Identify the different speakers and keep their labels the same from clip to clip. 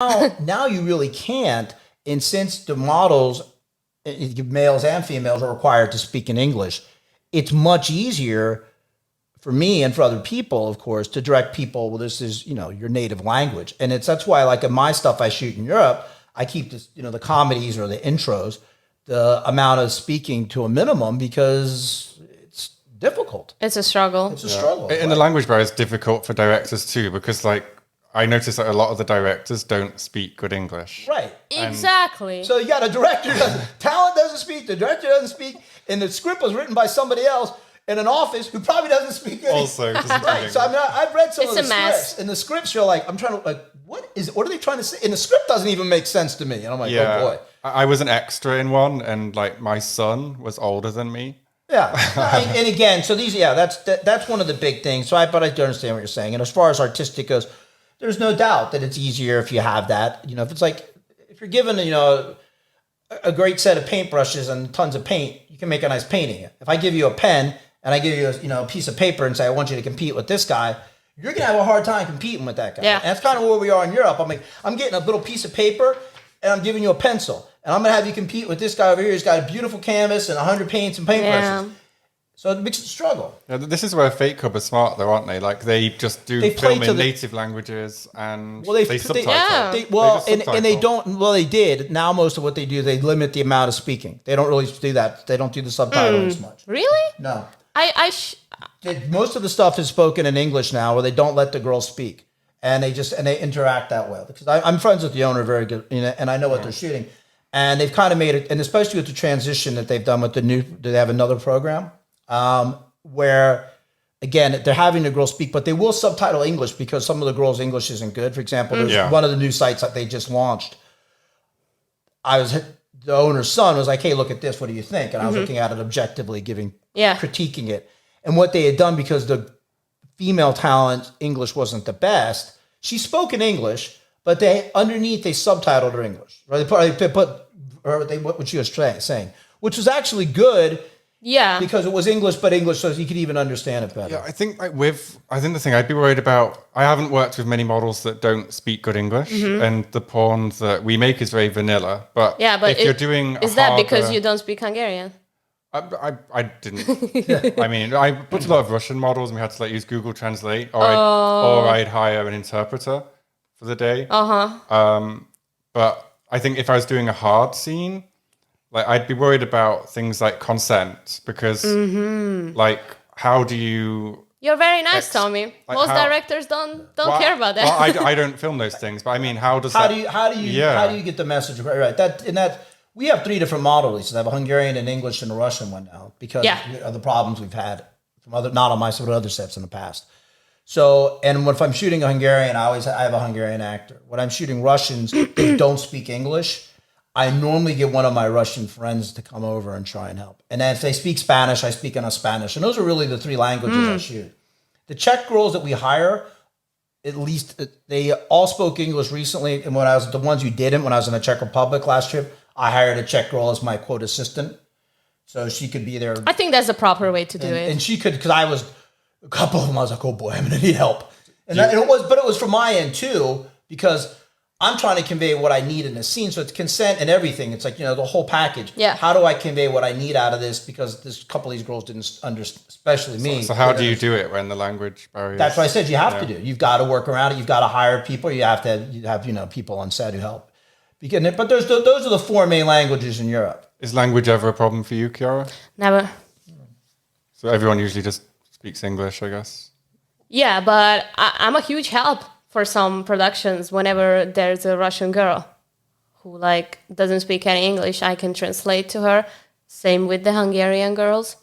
Speaker 1: Now you really can't. And since the models, males and females, are required to speak in English, it's much easier for me and for other people, of course, to direct people. Well, this is, your native language. And that's why, like in my stuff I shoot in Europe, I keep this, the comedies or the intros, the amount of speaking to a minimum, because it's difficult.
Speaker 2: It's a struggle.
Speaker 1: It's a struggle.
Speaker 3: And the language barrier is difficult for directors too, because I noticed that a lot of the directors don't speak good English.
Speaker 1: Right.
Speaker 2: Exactly.
Speaker 1: So you got a director, talent doesn't speak, the director doesn't speak, and the script was written by somebody else in an office who probably doesn't speak good.
Speaker 3: Also doesn't speak
Speaker 1: right. So I've read some of the
Speaker 2: mess.
Speaker 1: scripts, and the scripts are like, I'm trying to, what are they trying to say? And the script doesn't even make sense to me. And I'm like, oh boy.
Speaker 3: I was an extra in one, and my son was older than me.
Speaker 1: Yeah. and again, so that's one of the big things. But I do understand what you're saying. And as far as artistic goes, there's no doubt that it's easier if you have that. If it's like, if you're given, a great set of paintbrushes and tons of paint, you can make a nice painting. If I give you a pen and I give you a piece of paper and say, I want you to compete with this guy, you're going to have a hard time competing with that guy.
Speaker 2: Yeah.
Speaker 1: And that's kind of where we are in Europe. I'm getting a little piece of paper and I'm giving you a pencil. And I'm going to have you compete with this guy over here. He's got a beautiful canvas and 100 paints and paintbrushes. Yeah. So it makes it a struggle.
Speaker 3: Yeah, this is where Fake Hub are smart, though, aren't they? They just do film in native languages and they subtitle.
Speaker 1: They did. Now most of what they do, they limit the amount of speaking. They don't really do that. They don't do the subtitling as much.
Speaker 2: Really?
Speaker 1: No.
Speaker 2: Most
Speaker 1: of the stuff is spoken in English now, where they don't let the girls speak, and they interact that way. Because I'm friends with the owner, very good, and I know what they're shooting, and they've kind of made it, and especially with the transition that they've done with they have another program. Where, again, they're having the girls speak, but they will subtitle English because some of the girls' English isn't good. For example, there's one of the new sites that they just launched. The owner's son was like, hey, look at this. What do you think? And I was looking at it objectively, critiquing it. And what they had done, because the female talent English wasn't the best, she spoke in English, but they subtitled her English. Right? They put what she was saying, which was actually good.
Speaker 2: Yeah,
Speaker 1: because it was English, but English so you could even understand it better.
Speaker 3: Yeah, I think the thing I'd be worried about. I haven't worked with many models that don't speak good English, and the porn that we make is very vanilla. But if you're doing,
Speaker 2: that because you don't speak Hungarian?
Speaker 3: I didn't. I mean, I booked a lot of Russian models, and we had to use Google Translate, or I'd hire an interpreter for the day. But I think if I was doing a hard scene, I'd be worried about things like consent, because how do you...
Speaker 2: You're very nice, Tommy. Most directors don't care about that.
Speaker 3: Well, I don't film those things, but I mean, how do
Speaker 1: you get the message right? We have 3 different models. I have a Hungarian, an English, and a Russian one now, because of the problems we've had from not on my set, but other sets in the past. So, and if I'm shooting a Hungarian, I have a Hungarian actor. When I'm shooting Russians, they don't speak English. I normally get one of my Russian friends to come over and try and help. And then if they speak Spanish, I speak in Spanish. And those are really the 3 languages I shoot. The Czech girls that we hire, at least they all spoke English recently. And when I was the ones who didn't, when I was in the Czech Republic last trip, I hired a Czech girl as my quote assistant. So she could be there.
Speaker 2: I think that's the proper way to do it.
Speaker 1: And she could, because a couple of them, I was like, oh boy, I'm going to need help. And it was from my end too, because I'm trying to convey what I need in the scene. So it's consent and everything. It's the whole package.
Speaker 2: Yeah.
Speaker 1: How do I convey what I need out of this? Because this couple of these girls didn't understand, especially me.
Speaker 3: So how do you do it when the language barrier?
Speaker 1: That's what I said you have to do. You've got to work around it. You've got to hire people. You have people on set who help. But those are the 4 main languages in Europe.
Speaker 3: Is language ever a problem for you, Kiara?
Speaker 2: Never.
Speaker 3: So everyone usually just speaks English, I guess?
Speaker 2: Yeah, but I'm a huge help for some productions. Whenever there's a Russian girl who doesn't speak any English, I can translate to her. Same with the Hungarian girls.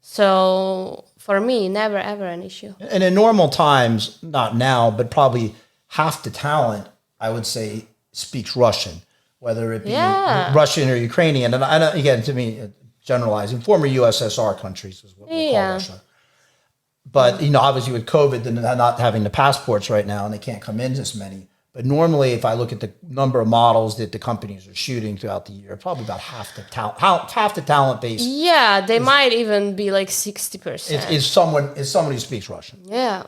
Speaker 2: So for me, never ever an issue.
Speaker 1: And in normal times, not now, but probably half the talent, I would say, speaks Russian, whether it be Russian or Ukrainian. And again, to me, generalizing, former USSR countries is what we call Russia. But, obviously with COVID, they're not having the passports right now and they can't come in as many. But normally, if I look at the number of models that the companies are shooting throughout the year, probably about half the talent base.
Speaker 2: Yeah, they might even be 60%.
Speaker 1: Is someone who speaks Russian.
Speaker 2: Yeah.